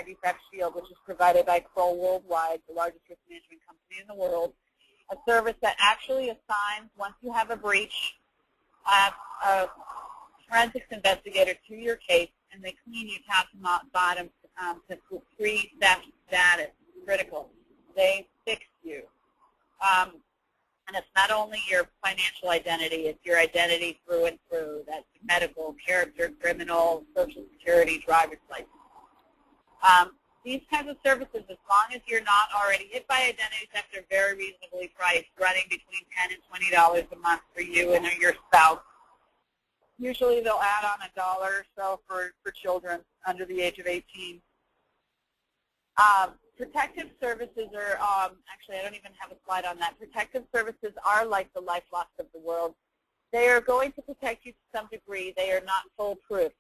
ID Theft Shield, which is provided by Kroll Worldwide, the largest risk management company in the world, a service that actually assigns, once you have a breach, a forensics investigator to your case, and they clean you top to bottom to pre-theft status. Critical. They fix you. And it's not only your financial identity, it's your identity through and through. That's medical, character, criminal, social security, driver's license. These kinds of services, as long as you're not already hit by identity theft, are very reasonably priced, running between $10 and $20 a month for you and your spouse. Usually they'll add on $1 or so for children under the age of 18. Protective services are, actually I don't even have a slide on that. Protective services are like the LifeLocks of the world. They are going to protect you to some degree. They are not foolproof.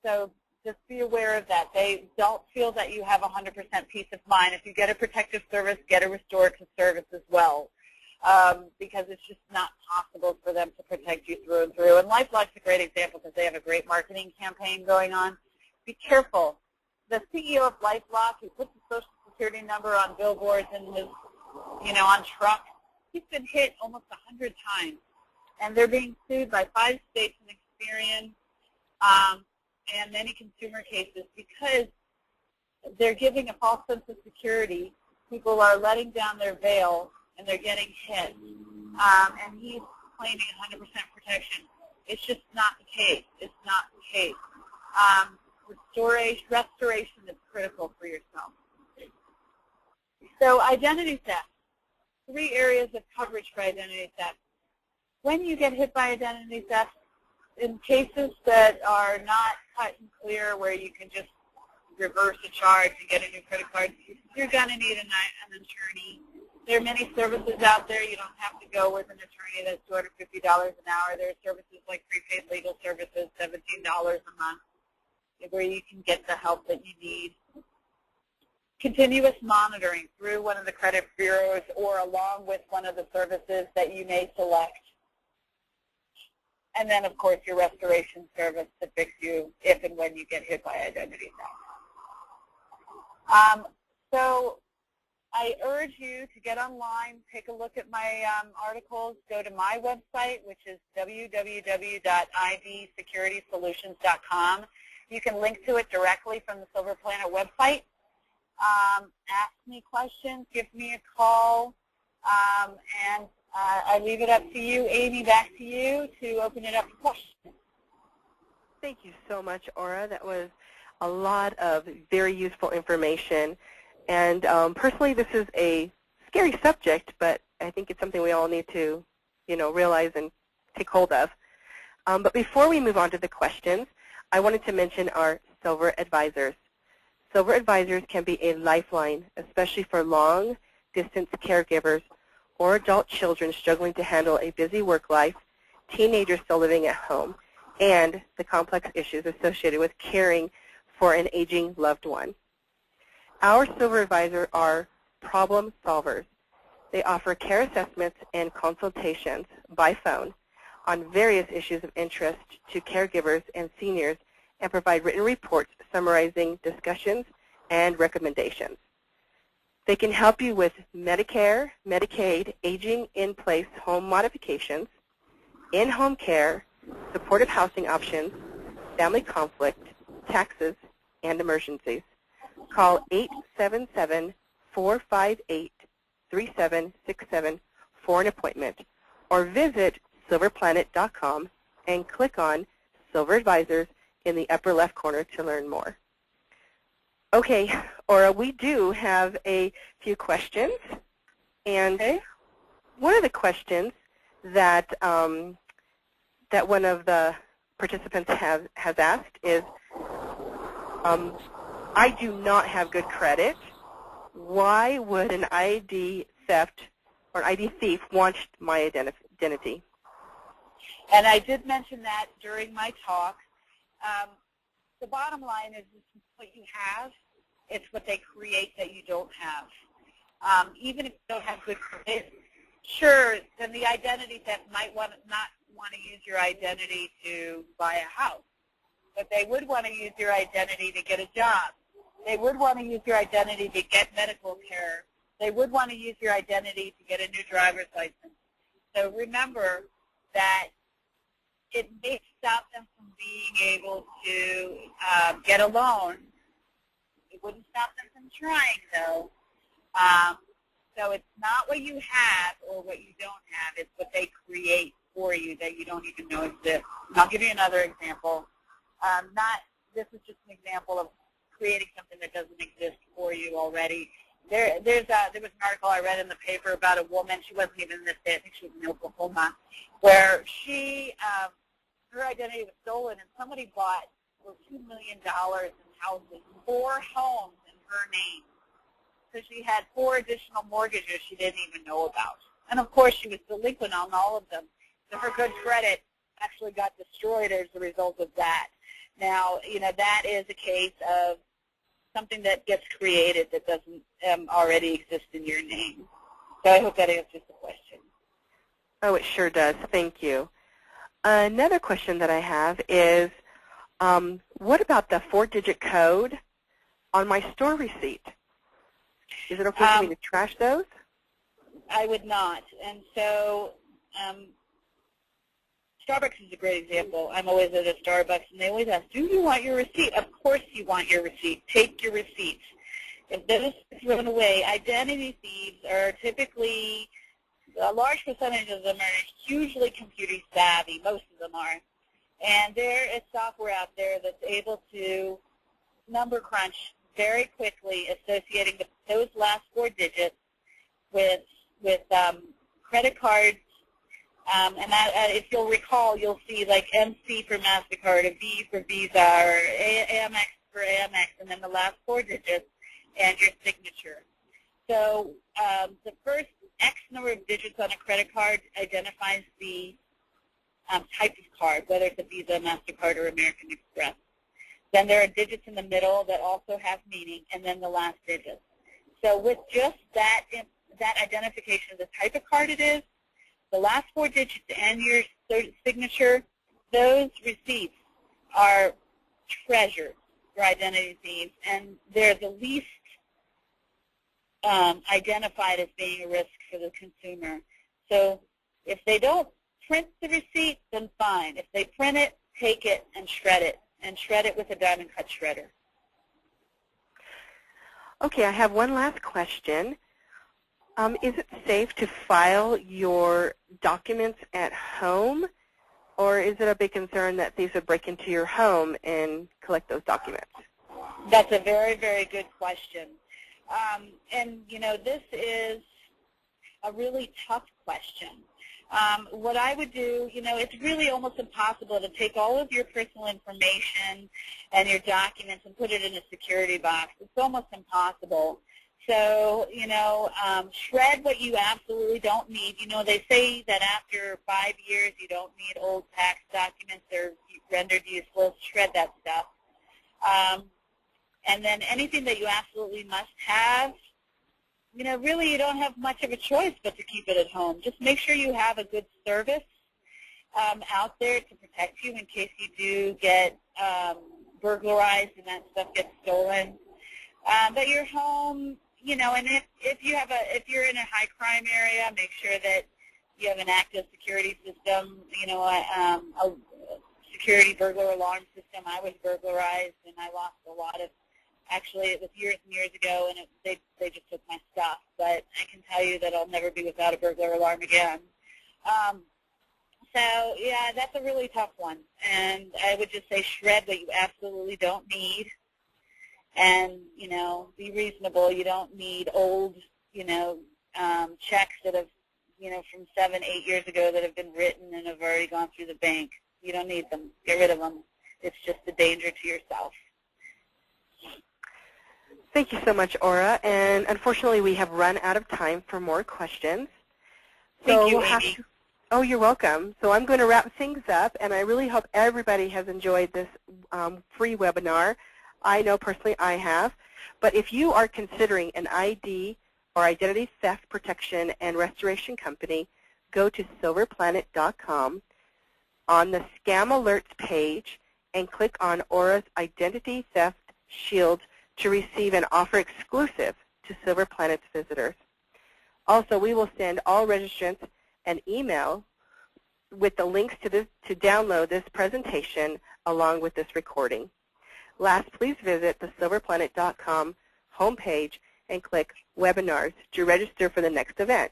So just be aware of that. They don't feel that you have 100% peace of mind. If you get a protective service, get a restorative service as well, because it's just not possible for them to protect you through and through. And LifeLock's a great example because they have a great marketing campaign going on. Be careful. The CEO of LifeLock, who puts the Social Security number on billboards and his, on trucks, he's been hit almost 100 times, and they're being sued by 5 states in Experian and many consumer cases because they're giving a false sense of security. People are letting down their veil, and they're getting hit, and he's claiming 100% protection. It's just not the case. It's not the case. Restoration is critical for yourself. So identity theft, 3 areas of coverage for identity theft. When you get hit by identity theft, in cases that are not cut and clear where you can just reverse a charge and get a new credit card, you're going to need an attorney. There are many services out there. You don't have to go with an attorney that's $250 an hour. There are services like prepaid legal services, $17 a month, where you can get the help that you need. Continuous monitoring through one of the credit bureaus or along with one of the services that you may select. And then, of course, your restoration service to fix you if and when you get hit by identity theft. So I urge you to get online, take a look at my articles, go to my website, which is www.idsecurity.solutions.com. You can link to it directly from the Silver Planet website. Ask me questions, give me a call, and I leave it up to you, Amy, back to you to open it up for questions. Thank you so much, Ora. That was a lot of very useful information. And personally, this is a scary subject, but I think it's something we all need to, realize and take hold of. But before we move on to the questions, I wanted to mention our Silver Advisors. Silver Advisors can be a lifeline, especially for long-distance caregivers or adult children struggling to handle a busy work life, teenagers still living at home, and the complex issues associated with caring for an aging loved one. Our Silver Advisors are problem solvers. They offer care assessments and consultations by phone on various issues of interest to caregivers and seniors and provide written reports summarizing discussions and recommendations. They can help you with Medicare, Medicaid, aging-in-place home modifications, in-home care, supportive housing options, family conflict, taxes, and emergencies. Call 877-458-3767 for an appointment, or visit silverplanet.com and click on Silver Advisors in the upper left corner to learn more. Okay, Ora, we do have a few questions, and one of the questions that that one of the participants has asked is, I do not have good credit. Why would an ID theft or an ID thief want my identity? And I did mention that during my talk. The bottom line is this is what you have. It's what they create that you don't have. Even if you don't have good credit, sure, then the identity theft might not want to use your identity to buy a house, but they would want to use your identity to get a job. They would want to use your identity to get medical care. They would want to use your identity to get a new driver's license. So remember that it may stop them from being able to get a loan. It wouldn't stop them from trying, though. So it's not what you have or what you don't have. It's what they create for you that you don't even know exists. And I'll give you another example. This is just an example of creating something that doesn't exist for you already. There was an article I read in the paper about a woman. She wasn't even in this state. I think she was in Oklahoma, where her identity was stolen, and somebody bought for $2 million in houses, 4 homes in her name. So she had 4 additional mortgages she didn't even know about. And, of course, she was delinquent on all of them. So her good credit actually got destroyed as a result of that. Now, that is a case of something that gets created that doesn't already exist in your name. So I hope that answers the question. Oh, it sure does. Thank you. Another question that I have is, what about the 4-digit code on my store receipt? Is it okay for me to trash those? I would not. And so Starbucks is a great example. I'm always at a Starbucks, and they always ask, do you want your receipt? Of course you want your receipt. Take your receipts. If those are thrown away, identity thieves are typically, a large percentage of them are hugely computer savvy. Most of them are. And there is software out there that's able to number crunch very quickly, associating those last 4 digits with credit cards. And if you'll recall, you'll see like MC for MasterCard, a V for Visa, or Amex for Amex, and then the last 4 digits and your signature. So the first X number of digits on a credit card identifies the type of card, whether it's a Visa, MasterCard, or American Express. Then there are digits in the middle that also have meaning, and then the last digits. So with just that identification of the type of card it is, the last 4 digits and your signature, those receipts are treasured for identity thieves, and they're the least identified as being a risk for the consumer. So if they don't print the receipt, then fine. If they print it, take it and shred it with a diamond cut shredder. Okay, I have one last question. Is it safe to file your documents at home, or is it a big concern that thieves would break into your home and collect those documents? That's a very, very good question. And, this is a really tough question. What I would do, it's really almost impossible to take all of your personal information and your documents and put it in a security box. It's almost impossible. So, shred what you absolutely don't need. They say that after 5 years you don't need old tax documents. They're rendered useless. Shred that stuff. And then anything that you absolutely must have, really you don't have much of a choice but to keep it at home. Just make sure you have a good service out there to protect you in case you do get burglarized and that stuff gets stolen. But your home, and if you're in a high crime area, make sure that you have an active security system, a security burglar alarm system. I was burglarized and I lost a lot of, actually it was years and years ago, and they just took my stuff. But I can tell you that I'll never be without a burglar alarm again. So, yeah, that's a really tough one. And I would just say shred what you absolutely don't need. And, be reasonable. You don't need old, checks that have, from 7, 8 years ago that have been written and have already gone through the bank. You don't need them. Get rid of them. It's just a danger to yourself. Thank you so much, Ora. And unfortunately, we have run out of time for more questions. Thank you, Amy. Oh, you're welcome. So I'm going to wrap things up, and I really hope everybody has enjoyed this free webinar. I know personally I have. But if you are considering an ID or identity theft protection and restoration company, go to silverplanet.com on the Scam Alerts page and click on Ora's Identity Theft Shield to receive an offer exclusive to Silver Planet's visitors. Also, we will send all registrants an email with the links to download this presentation along with this recording. Last, please visit the silverplanet.com homepage and click Webinars to register for the next event.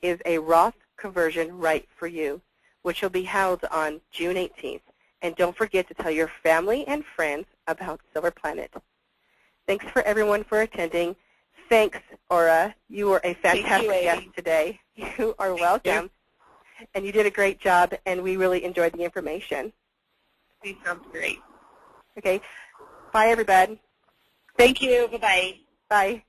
Is a Roth conversion right for you, which will be held on June 18th. And don't forget to tell your family and friends about Silver Planet. Thanks for everyone for attending. Thanks, Ora. You were a fantastic guest today. You are welcome. And you did a great job, and we really enjoyed the information. It sounds great. Okay. Bye, everybody. Thank you. Bye-bye. Bye.